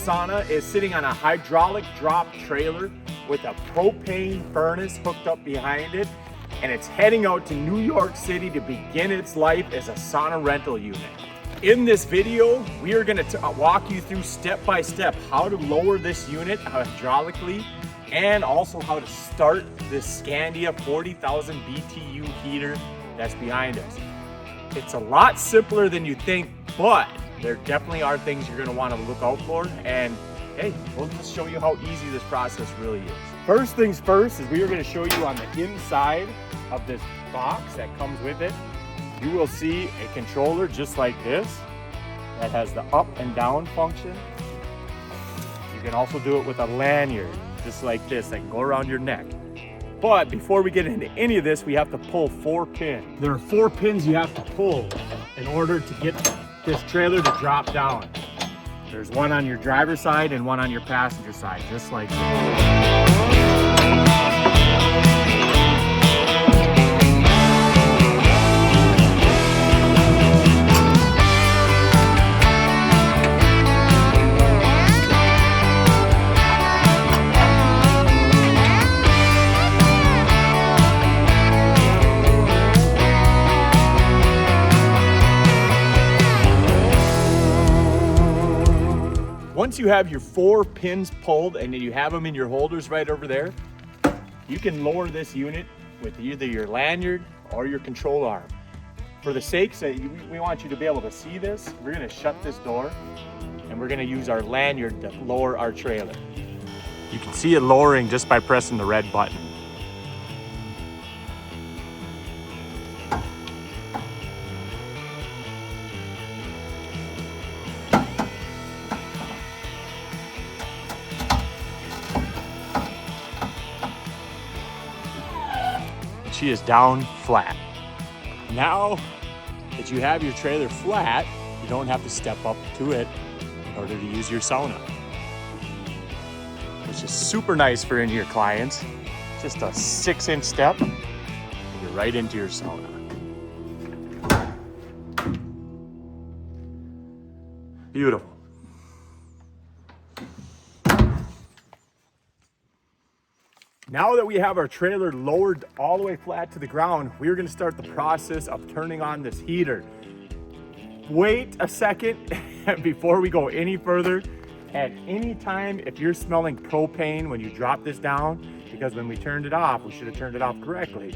Sauna is sitting on a hydraulic drop trailer with a propane furnace hooked up behind it, and it's heading out to New York City to begin its life as a sauna rental unit. In this video, we are going to walk you through step by step how to lower this unit hydraulically and also how to start this Scandia 40,000 BTU heater that's behind us. It's a lot simpler than you think, but there definitely are things you're going to want to look out for, and hey, we'll just show you how easy this process really is. First things first is we are going to show you on the inside of this box that comes with it. You will see a controller just like this that has the up and down function. You can also do it with a lanyard just like this that can go around your neck. But before we get into any of this, we have to pull 4 pins. There are 4 pins you have to pull in order to get this trailer to drop down. There's one on your driver's side and one on your passenger side, just like this. Once you have your 4 pins pulled and you have them in your holders right over there, you can lower this unit with either your lanyard or your control arm. For the sake that we want you to be able to see this, we're going to shut this door and we're going to use our lanyard to lower our trailer. You can see it lowering just by pressing the red button. She is down flat. Now that you have your trailer flat, you don't have to step up to it in order to use your sauna, which is super nice for any of your clients. Just a 6-inch step and you're right into your sauna. Beautiful. Now that we have our trailer lowered all the way flat to the ground, we're going to start the process of turning on this heater. Wait a second before we go any further. At any time, if you're smelling propane when you drop this down, because when we turned it off, we should have turned it off correctly.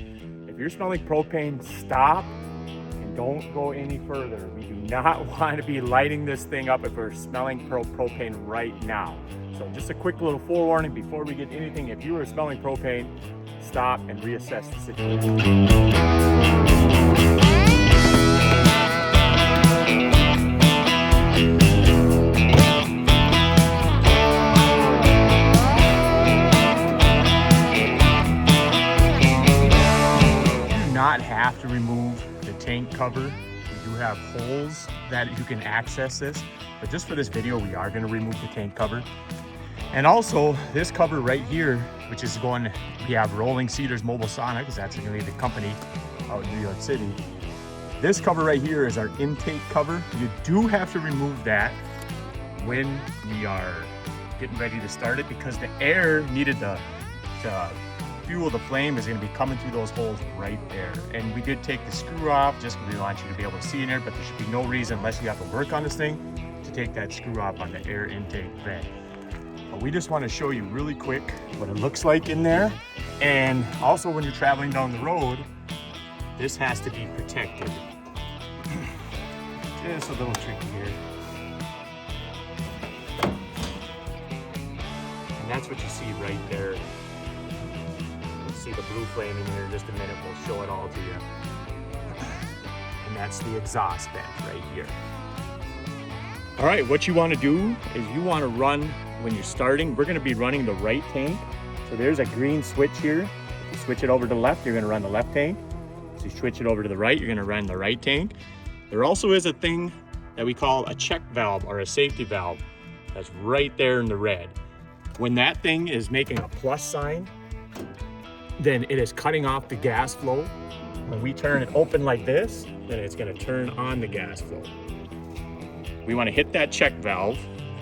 If you're smelling propane, stop and don't go any further. We do not want to be lighting this thing up if we're smelling propane right now. So just a quick little forewarning before we get anything. If you are smelling propane, stop and reassess the situation. You do not have to remove the tank cover. We do have holes that you can access this, but just for this video, we are going to remove the tank cover. And also this cover right here, which is going, we have Rolling Cedars Mobile Sauna, because that's going to be the company out in New York City. This cover right here is our intake cover. You do have to remove that when we are getting ready to start it, because the air needed to fuel the flame is going to be coming through those holes right there. And we did take the screw off just because we want you to be able to see in there, but there should be no reason, unless you have to work on this thing, to take that screw off on the air intake vent. But we just want to show you really quick what it looks like in there. And also when you're traveling down the road, this has to be protected. Just a little tricky here. And that's what you see right there. You'll see the blue flame in here in just a minute. We'll show it all to you. And that's the exhaust vent right here. All right, what you want to do is you want to run, when you're starting, we're going to be running the right tank. So there's a green switch here. If you switch it over to the left, you're going to run the left tank. So you switch it over to the right, you're going to run the right tank. There also is a thing that we call a check valve or a safety valve. That's right there in the red. When that thing is making a plus sign, then it is cutting off the gas flow. When we turn it open like this, then it's gonna turn on the gas flow. We wanna hit that check valve.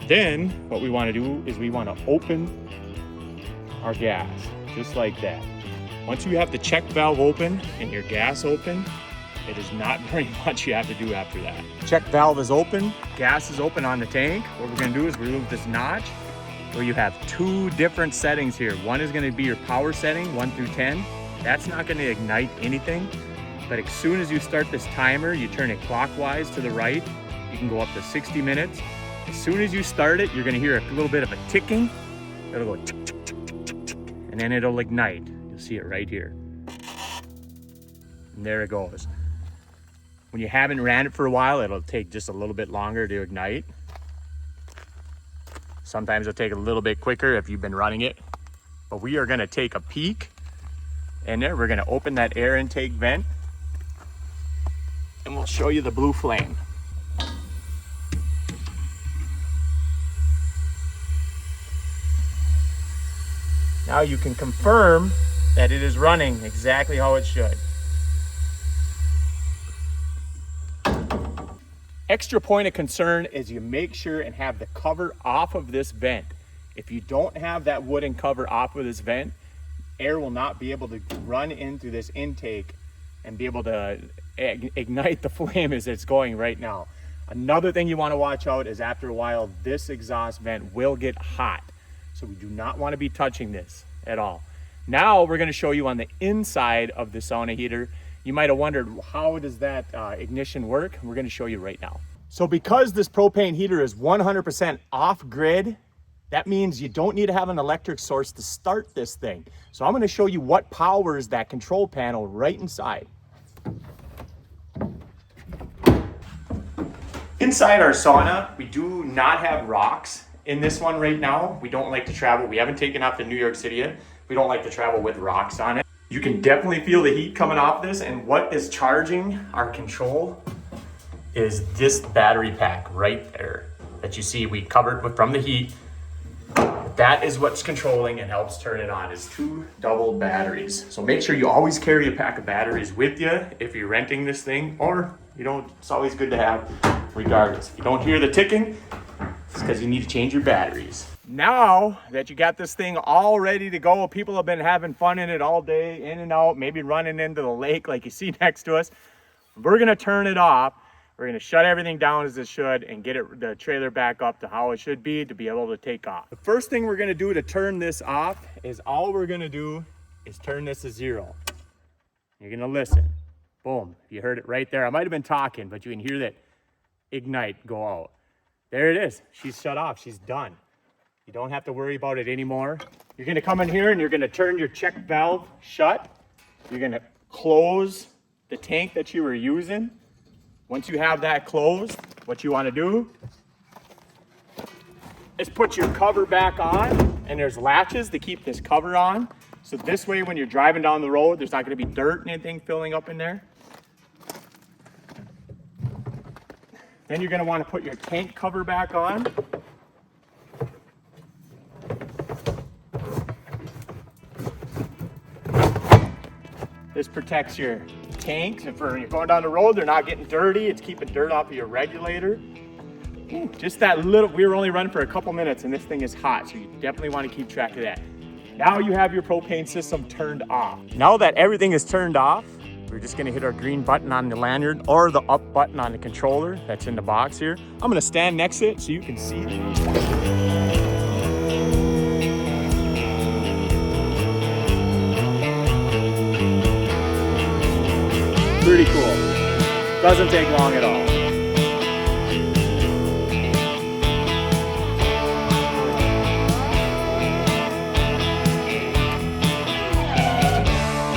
Then what we wanna do is we wanna open our gas, just like that. Once you have the check valve open and your gas open, it is not very much you have to do after that. Check valve is open, gas is open on the tank. What we're gonna do is remove this notch where you have two different settings here. One is gonna be your power setting, 1 through 10. That's not gonna ignite anything, but as soon as you start this timer, you turn it clockwise to the right, you can go up to 60 minutes. As soon as you start it, you're gonna hear a little bit of a ticking. It'll go tick, tick, tick, tick, tick, tick, and then it'll ignite. You'll see it right here. And there it goes. When you haven't ran it for a while, it'll take just a little bit longer to ignite. Sometimes it'll take a little bit quicker if you've been running it. But we are gonna take a peek in there. We're gonna open that air intake vent and we'll show you the blue flame. Now you can confirm that it is running exactly how it should. Extra point of concern is you make sure and have the cover off of this vent. If you don't have that wooden cover off of this vent, air will not be able to run into this intake and be able to ignite the flame as it's going right now. Another thing you want to watch out is after a while, this exhaust vent will get hot. So we do not want to be touching this at all. Now we're going to show you on the inside of the sauna heater. You might have wondered, how does that ignition work? We're going to show you right now. So because this propane heater is 100% off grid, that means you don't need to have an electric source to start this thing. So I'm going to show you what powers that control panel right inside. Inside our sauna, we do not have rocks in this one right now. We don't like to travel. We haven't taken off to New York City yet. We don't like to travel with rocks on it. You can definitely feel the heat coming off this, and what is charging our control is this battery pack right there that you see we covered from the heat. That is what's controlling and helps turn it on, is 2 double batteries. So make sure you always carry a pack of batteries with you if you're renting this thing, or it's always good to have regardless. If you don't hear the ticking, it's because you need to change your batteries. Now that you got this thing all ready to go, people have been having fun in it all day, in and out, maybe running into the lake like you see next to us. We're gonna turn it off. We're gonna shut everything down as it should and get the trailer back up to how it should be to be able to take off. The first thing we're gonna do to turn this off is all we're gonna do is turn this to 0. You're gonna listen. Boom, you heard it right there. I might've been talking, but you can hear that ignite go out. There it is, she's shut off, she's done. You don't have to worry about it anymore. You're gonna come in here and you're gonna turn your check valve shut. You're gonna close the tank that you were using. Once you have that closed, what you wanna do is put your cover back on, and there's latches to keep this cover on. So this way, when you're driving down the road, there's not gonna be dirt and anything filling up in there. Then you're gonna wanna put your tank cover back on. This protects your tanks, and for when you're going down the road, they're not getting dirty. It's keeping dirt off of your regulator. Ooh, just that little, we were only running for a couple minutes and this thing is hot, so you definitely want to keep track of that. Now you have your propane system turned off. Now that everything is turned off, we're just gonna hit our green button on the lanyard or the up button on the controller that's in the box here. I'm gonna stand next to it so you can see it. Pretty cool. Doesn't take long at all.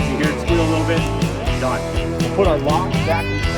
You hear it squeal a little bit? Done. We'll put our lock back in place.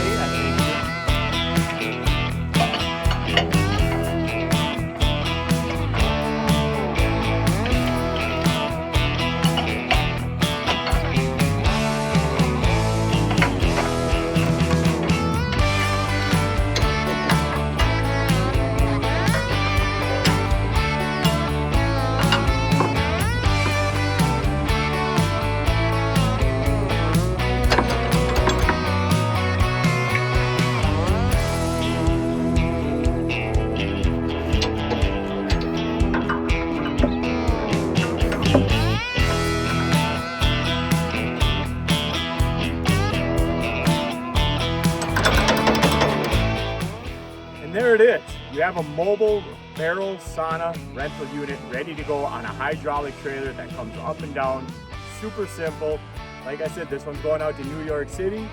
have a mobile barrel sauna rental unit ready to go on a hydraulic trailer that comes up and down. Super simple. Like I said, this one's going out to New York City.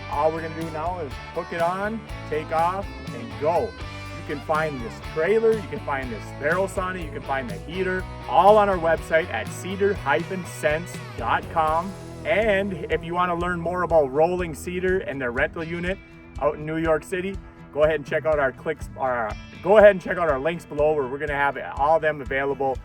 All we're gonna do now is hook it on, take off, and go. You can find this trailer, you can find this barrel sauna, you can find the heater, all on our website at cedar-sense.com. And if you want to learn more about rolling cedar and their rental unit out in New York City, go ahead and check out our links below, where we're going to have all of them available.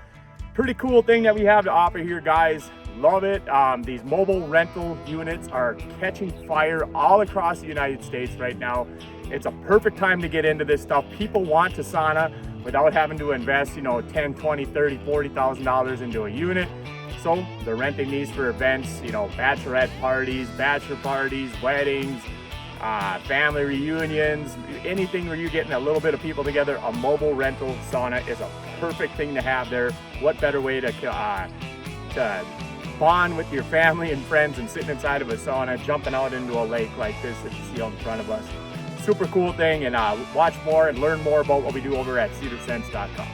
Pretty cool thing that we have to offer here, guys. Love it. These mobile rental units are catching fire all across the United States right now. It's a perfect time to get into this stuff. People want to sauna without having to invest, you know, $10, $20, $30, $40,000 into a unit. So they're renting these for events, you know, bachelorette parties, bachelor parties, weddings, family reunions, anything where you're getting a little bit of people together. A mobile rental sauna is a perfect thing to have there. What better way to bond with your family and friends and sitting inside of a sauna, jumping out into a lake like this that you see out in front of us. Super cool thing, and watch more and learn more about what we do over at cedarsense.com.